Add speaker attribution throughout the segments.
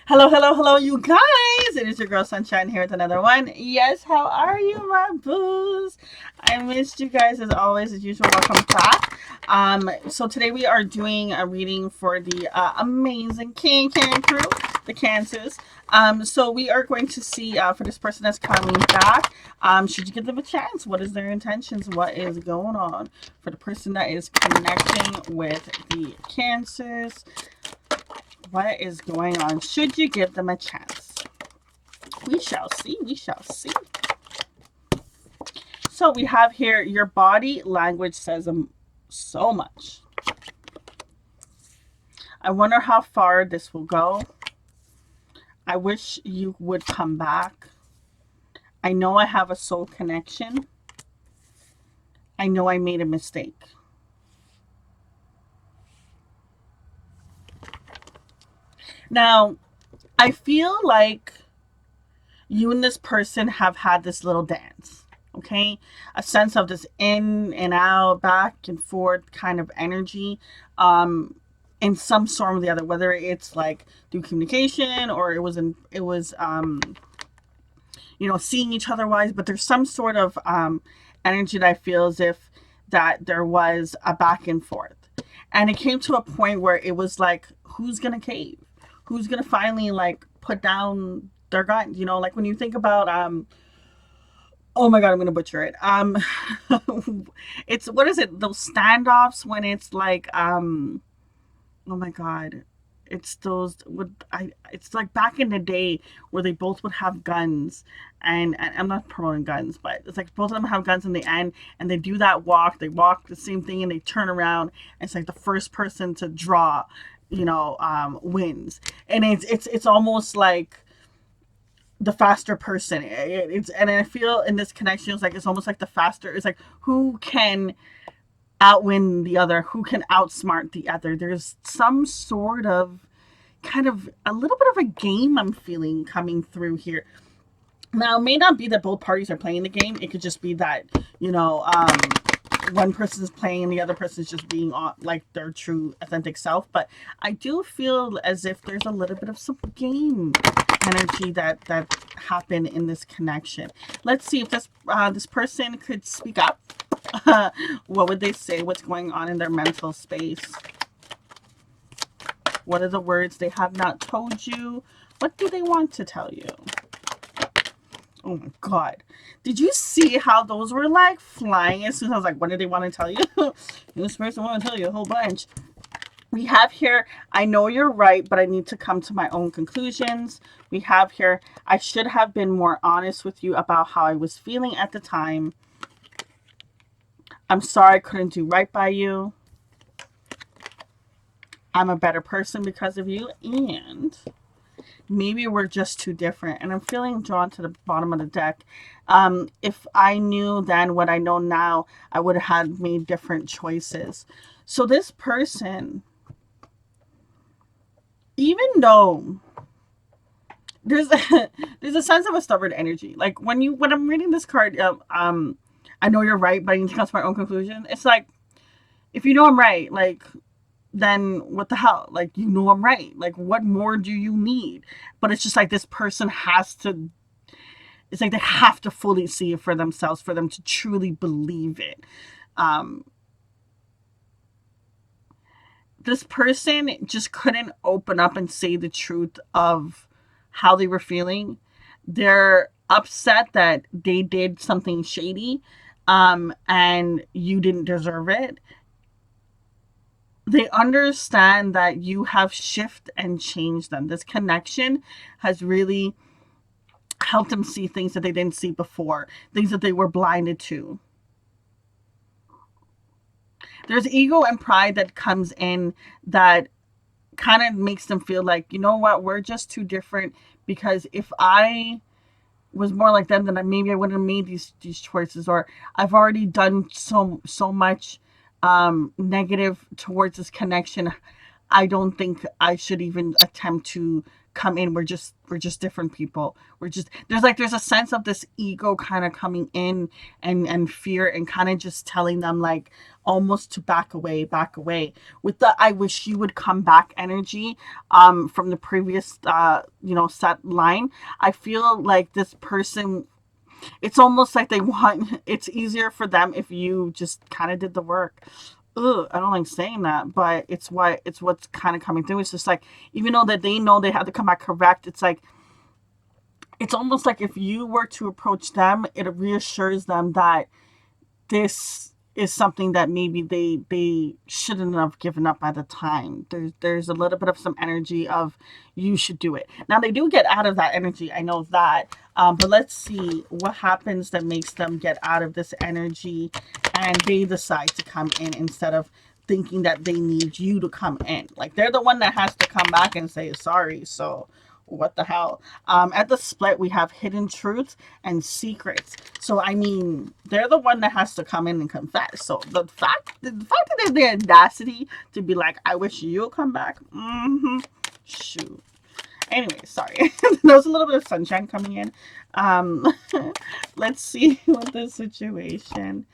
Speaker 1: Hello, hello, hello, you guys! It is your girl Sunshine here with another one. Yes, how are you, my boos? I missed you guys as always, as usual. Welcome back. So today we are doing a reading for the amazing Can crew, the Cancers. So we are going to see for this person that's coming back. Should you give them a chance? What is their intentions? What is going on for the person that is connecting with the Cancers? What is going on? Should you give them a chance? We shall see. We shall see. So we have here your body language says so much. I wonder how far this will go. I wish you would come back. I know I have a soul connection. I know I made a mistake. Now, I feel like you and this person have had this little dance, okay? A sense of this in and out, back and forth kind of energy, in some form or the other, whether it's like through communication or seeing each other wise, but there's some sort of energy that I feel as if that there was a back and forth. And it came to a point where it was like, who's gonna cave? Who's gonna finally like put down their guns? Like when you think about oh my god, I'm gonna butcher it. It's what is it? Those standoffs when it's like oh my god. It's those would I it's like back in the day where they both would have guns, and I'm not promoting guns, but it's like both of them have guns in the end, and they do that walk, they walk the same thing and they turn around, and it's like the first person to draw, wins. And it's almost like the faster person. It's and I feel in this connection it's like it's almost like the faster, it's like who can outwin the other, who can outsmart the other. There's some sort of kind of a little bit of a game I'm feeling coming through here. Now, it may not be that both parties are playing the game. It could just be that, one person is playing and the other person is just being like their true, authentic self. But I do feel as if there's a little bit of some game energy that happened in this connection. Let's see if this person could speak up. What would they say? What's going on in their mental space? What are the words they have not told you? What do they want to tell you? Oh my god. Did you see how those were like flying as soon as I was like, what do they want to tell you? This person want to tell you a whole bunch. We have here, I know you're right, but I need to come to my own conclusions. We have here, I should have been more honest with you about how I was feeling at the time. I'm sorry I couldn't do right by you. I'm a better person because of you. And maybe we're just too different. And I'm feeling drawn to the bottom of the deck. If I knew then what I know now, I would have had made different choices. So this person, even though there's there's a sense of a stubborn energy. Like when I'm reading this card, I know you're right, but I need to come to my own conclusion. It's like, if you know I'm right, like, then what the hell? Like, I'm right. Like, what more do you need? But it's just like this person has to, it's like they have to fully see it for themselves for them to truly believe it. Um, this person just couldn't open up and say the truth of how they were feeling. They're upset that they did something shady, and you didn't deserve it. They understand that you have shifted and changed them. This connection has really helped them see things that they didn't see before, things that they were blinded to. There's ego and pride that comes in that kind of makes them feel like, you know what, we're just too different, because if I was more like them, then maybe I wouldn't have made these choices, or I've already done so much negative towards this connection. I don't think I should even attempt to come in. We're just different people. There's a sense of this ego kind of coming in, and fear, and kind of just telling them like, almost to back away. With the I wish you would come back energy from the previous set line, I feel like this person, it's almost like they want, it's easier for them if you just kind of did the work. Ugh, I don't like saying that, but it's what's kind of coming through. It's just like, even though that they know they have to come back correct, it's like, it's almost like if you were to approach them, it reassures them that this is something that maybe they shouldn't have given up by the time. There's a little bit of some energy of you should do it. Now they do get out of that energy. I know that. But let's see what happens that makes them get out of this energy and they decide to come in instead of thinking that they need you to come in. Like they're the one that has to come back and say sorry. So what the hell? At the split, we have hidden truths and secrets. So I mean, they're the one that has to come in and confess. So the fact that they have the audacity to be like, "I wish you'll come back." Shoot. Anyway, sorry. There was a little bit of sunshine coming in. Um, let's see what the situation.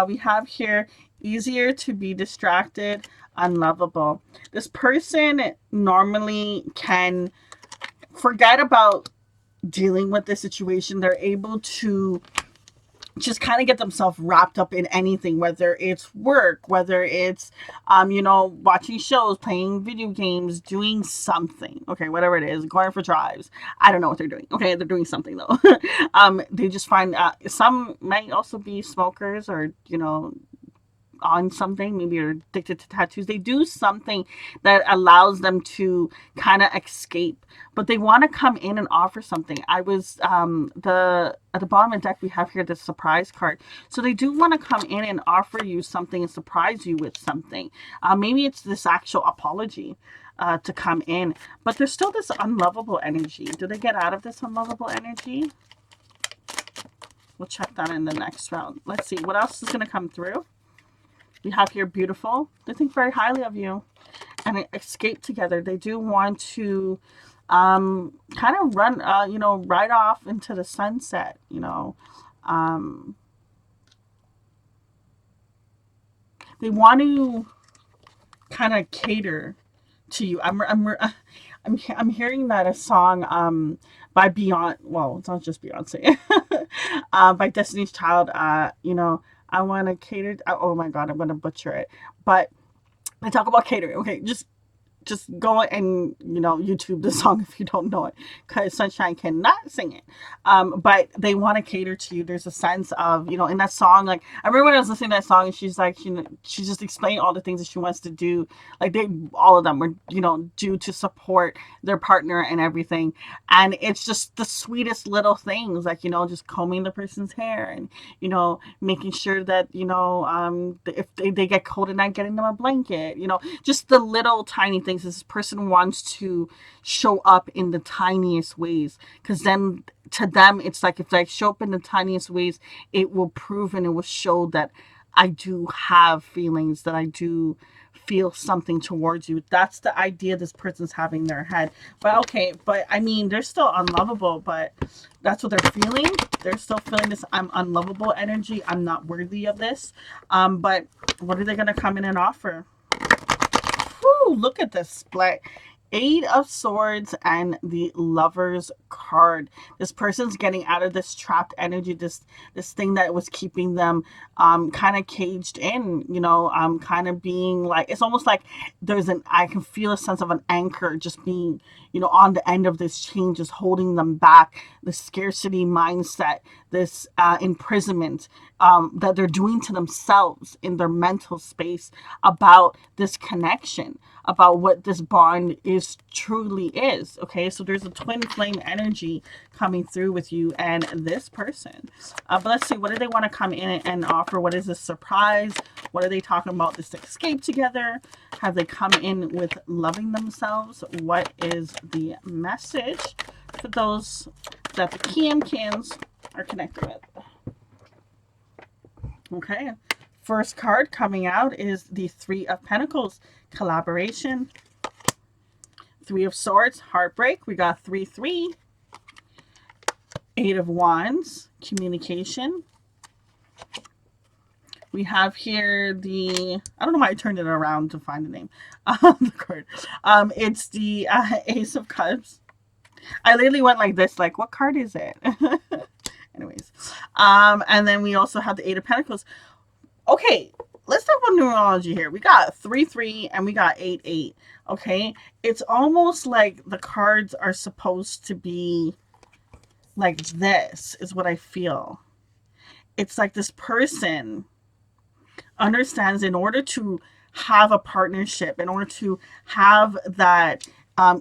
Speaker 1: We have here easier to be distracted, unlovable. This person normally can forget about dealing with the situation. They're able to just kind of get themselves wrapped up in anything, whether it's work, whether it's watching shows, playing video games, doing something, okay, whatever it is, going for drives. I don't know what they're doing. Okay, they're doing something though. They just find some might also be smokers, or on something, maybe you're addicted to tattoos. They do something that allows them to kind of escape, but they want to come in and offer something. I was the at the bottom of the deck we have here the surprise card. So they do want to come in and offer you something and surprise you with something. Maybe it's this actual apology to come in, but there's still this unlovable energy. Do they get out of this unlovable energy? We'll check that in the next round. Let's see what else is going to come through. We have here beautiful. They think very highly of you and escape together. They do want to kind of run, right off into the sunset, They want to kind of cater to you. I'm hearing that a song by Beyonce. Well, it's not just Beyonce. By Destiny's Child. I want to cater. Oh my God, I'm gonna butcher it. But they talk about catering. Okay, just go and YouTube the song if you don't know it, because Sunshine cannot sing it. But they want to cater to you. There's a sense of, in that song, like I remember when I was listening to that song and she's like, she just explained all the things that she wants to do, like all of them were due to support their partner and everything. And it's just the sweetest little things, like just combing the person's hair, and making sure that if they get cold at night, getting them a blanket, just the little tiny things. This person wants to show up in the tiniest ways, because then to them it's like, if I show up in the tiniest ways, it will prove and it will show that I do have feelings, that I do feel something towards you. That's the idea this person's having in their head. But okay, but I mean, they're still unlovable, but that's what they're feeling. They're still feeling this I'm unlovable energy. I'm not worthy of this. But what are they going to come in and offer? Whew, look at this split. Eight of Swords and the Lover's card. This person's getting out of this trapped energy, this thing that was keeping them kind of caged in, kind of being like, it's almost like I can feel a sense of an anchor just being, on the end of this chain, just holding them back. The scarcity mindset, this imprisonment that they're doing to themselves in their mental space about this connection, about what this bond truly is. Okay, so there's a twin flame energy coming through with you and this person. But let's see, what do they want to come in and offer? What is this surprise? What are they talking about? This escape together? Have they come in with loving themselves? What is the message for those that the cans are connected with? Okay, first card coming out is the Three of Pentacles, collaboration. Three of Swords, heartbreak. We got 3-3. Eight of Wands, communication. We have here the, I don't know why I turned it around to find the name the card. It's the Ace of Cups. I literally went like this, like, what card is it? Anyways, and then we also have the Eight of Pentacles. Okay, let's talk about numerology here. We got 3-3 and we got 8-8. Okay, it's almost like the cards are supposed to be like this, is what I feel. It's like this person understands, in order to have a partnership, in order to have that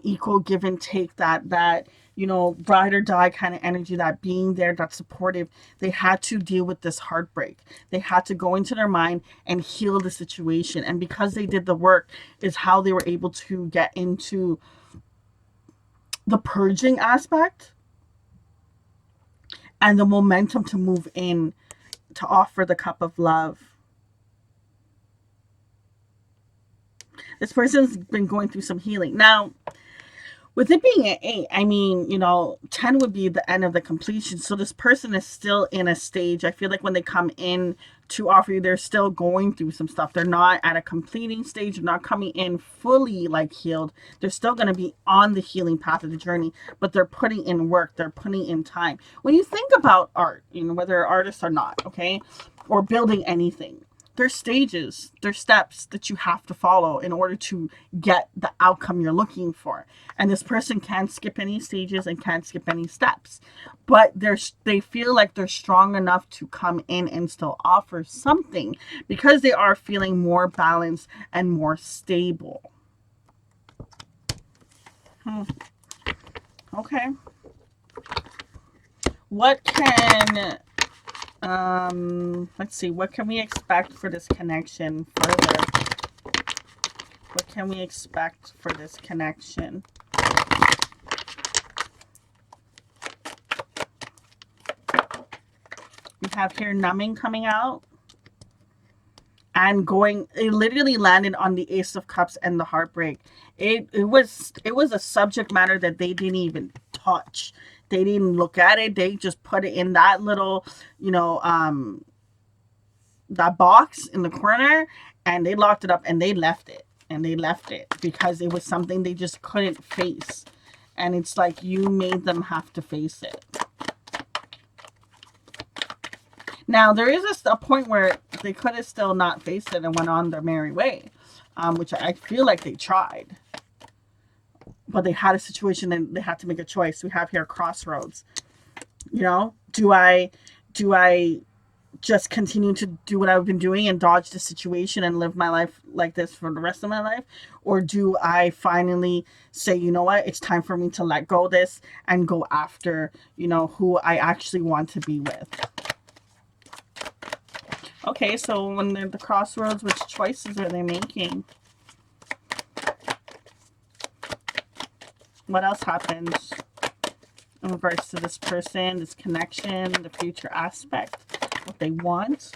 Speaker 1: equal give and take, that ride or die kind of energy, that being there, that's supportive, they had to deal with this heartbreak. They had to go into their mind and heal the situation, and because they did the work is how they were able to get into the purging aspect and the momentum to move in to offer the cup of love. This person's been going through some healing. Now, with it being an 8, I mean, 10 would be the end of the completion. So this person is still in a stage. I feel like when they come in to offer you, they're still going through some stuff. They're not at a completing stage. They're not coming in fully like healed. They're still going to be on the healing path of the journey, but they're putting in work. They're putting in time. When you think about art, whether you're artists or not, okay, or building anything, there's stages, there's steps that you have to follow in order to get the outcome you're looking for. And this person can't skip any stages and can't skip any steps. But they feel like they're strong enough to come in and still offer something because they are feeling more balanced and more stable. Okay. What can let's see, what can we expect for this connection further? What can we expect for this connection? We have here numbing coming out and going. It literally landed on the Ace of Cups and the heartbreak. It was a subject matter that they didn't even touch. They didn't look at it. They just put it in that little, that box in the corner, and they locked it up and they left it. And they left it because it was something they just couldn't face. And it's like you made them have to face it. Now, there is a point where they could have still not faced it and went on their merry way, which I feel like they tried. But they had a situation and they had to make a choice. We have here crossroads. Do I just continue to do what I've been doing and dodge the situation and live my life like this for the rest of my life? Or do I finally say, you know what, it's time for me to let go of this and go after, who I actually want to be with? Okay, so when they're at the crossroads, which choices are they making? What else happens in regards to this person, this connection, the future aspect, what they want?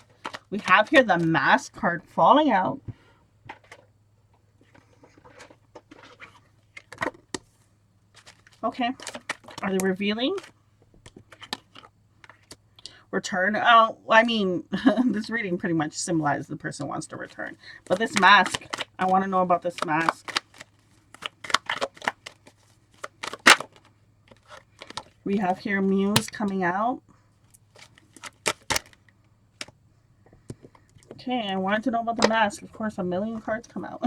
Speaker 1: We have here the Mask card falling out. Okay. Are they revealing? Return. Oh, I mean, this reading pretty much symbolizes the person wants to return. But this mask, I want to know about this mask. We have here Muse coming out. Okay, I wanted to know about the mask. Of course, a million cards come out.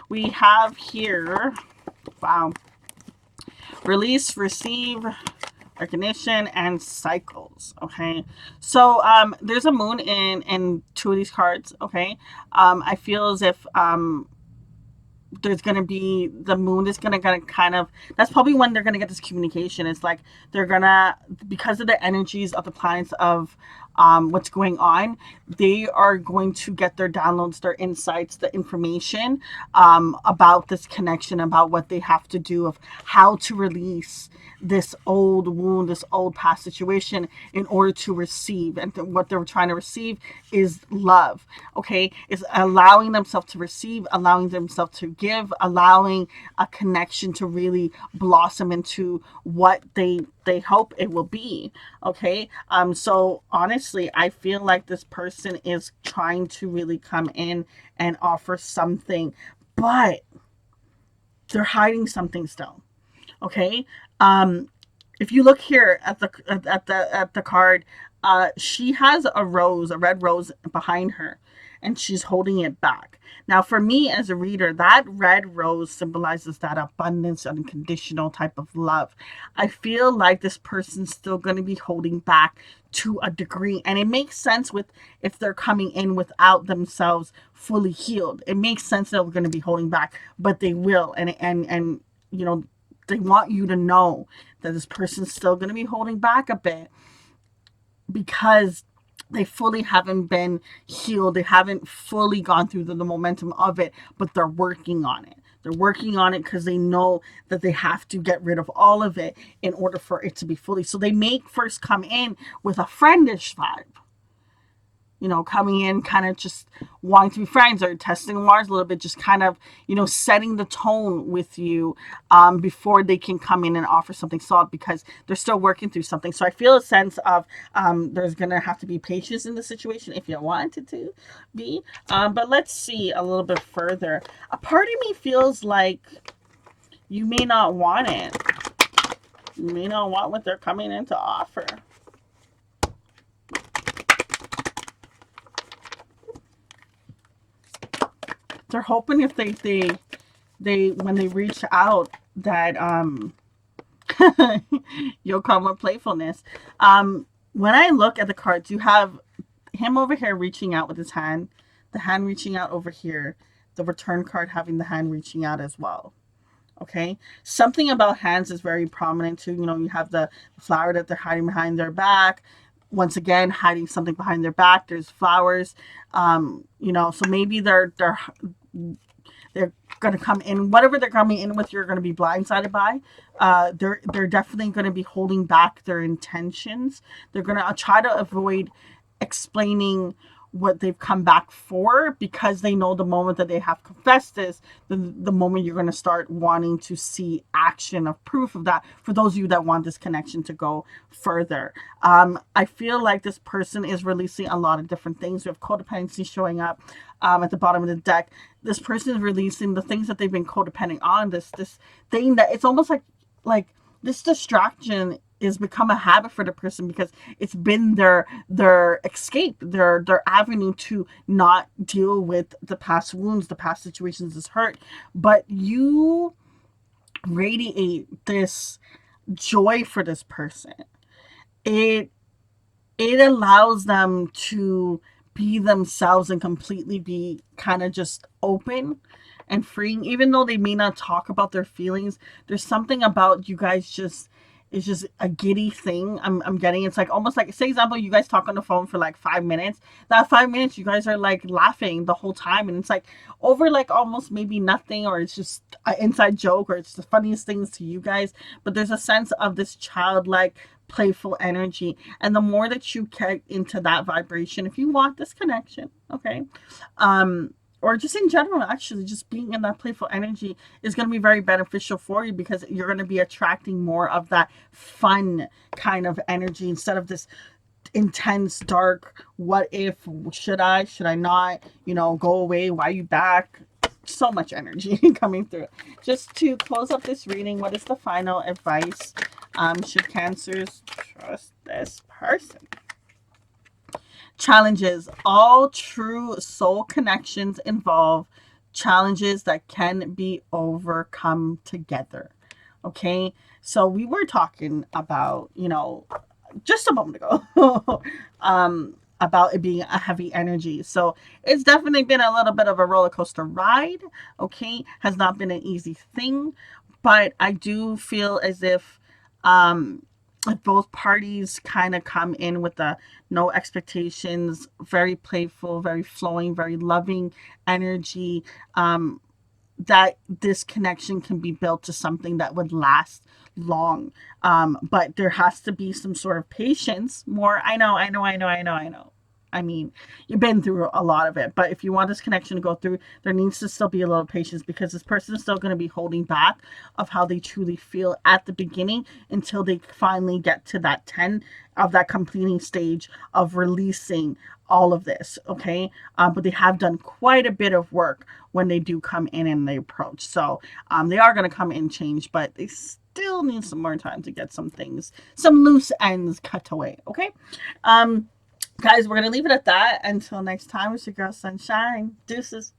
Speaker 1: We have here, wow, release, receive, recognition, and cycles. Okay, so there's a moon in 2 of these cards. Okay, I feel as if there's going to be, the moon is going to kind of, that's probably when they're going to get this communication. It's like they're going to, because of the energies of the planets of what's going on, they are going to get their downloads, their insights, the information about this connection, about what they have to do, of how to release this old wound, this old past situation in order to receive. And what they're trying to receive is love. Okay, is allowing themselves to receive, allowing themselves to give, allowing a connection to really blossom into what they they hope it will be. Okay. So honestly, I feel like this person is trying to really come in and offer something, but they're hiding something still. Okay. Um, if you look here at the card, she has a rose, a red rose behind her, and she's holding it back. Now, for me as a reader, that red rose symbolizes that abundance, unconditional type of love. I feel like this person's still going to be holding back to a degree, and it makes sense with if they're coming in without themselves fully healed. It makes sense that we're going to be holding back, but they will, and you know, they want you to know that this person's still going to be holding back a bit because they fully haven't been healed. They haven't fully gone through the momentum of it, but they're working on it. They're working on it because they know that they have to get rid of all of it in order for it to be fully. So they may first come in with a friendish vibe, you know, coming in kind of just wanting to be friends or testing the waters a little bit, just kind of, you know, setting the tone with you before they can come in and offer something solid because they're still working through something. So I feel a sense of there's going to have to be patience in the situation if you want it to be. But let's see a little bit further. A part of me feels like you may not want it. You may not want what they're coming in to offer. They're hoping if they when they reach out that you'll come with playfulness. When I look at the cards, you have him over here reaching out with his hand, the hand reaching out over here, the return card having the hand reaching out as well. Okay, something about hands is very prominent too. You know, you have the flower that they're hiding behind their back. Once again, hiding something behind their back. There's flowers. You know, so maybe they're going to come in, whatever they're coming in with, you're going to be blindsided by. They're definitely going to be holding back their intentions. They're going to try to avoid explaining what they've come back for because they know the moment that they have confessed this, the moment you're going to start wanting to see action of proof of that for those of you that want this connection to go further. I feel like this person is releasing a lot of different things. We have codependency showing up at the bottom of the deck. This person is releasing the things that they've been codependent on, this thing that it's almost like this distraction is become a habit for the person because it's been their escape, their avenue to not deal with the past wounds, the past situations, this hurt. But you radiate this joy for this person. It it allows them to be themselves and completely be kind of just open and freeing, even though they may not talk about their feelings. There's something about you guys just, it's just a giddy thing. I'm getting, it's like almost like, say example, you guys talk on the phone for like 5 minutes. That 5 minutes you guys are like laughing the whole time, and it's like over like almost maybe nothing, or it's just an inside joke, or it's the funniest things to you guys. But there's a sense of this childlike playful energy, and the more that you get into that vibration, if you want this connection, okay, or just in general, actually, just being in that playful energy is going to be very beneficial for you, because you're going to be attracting more of that fun kind of energy instead of this intense, dark, what if, should I not, go away, why are you back? So much energy coming through. Just to close up this reading, what is the final advice? Should Cancers trust this person? Challenges. All true soul connections involve challenges that can be overcome together. Okay, so we were talking about, just a moment ago, about it being a heavy energy. So it's definitely been a little bit of a roller coaster ride. Okay, has not been an easy thing, but I do feel as if both parties kind of come in with the no expectations, very playful, very flowing, very loving energy, that this connection can be built to something that would last long. But there has to be some sort of patience. More, I know. I mean, you've been through a lot of it, but if you want this connection to go through, there needs to still be a little patience, because this person is still going to be holding back of how they truly feel at the beginning until they finally get to that 10 of that completing stage of releasing all of this. Okay. But they have done quite a bit of work when they do come in and they approach. So they are going to come in change, but they still need some more time to get some things, some loose ends cut away. Okay. Um, Guys, we're going to leave it at that. Until next time, it's your girl Sunshine. Deuces.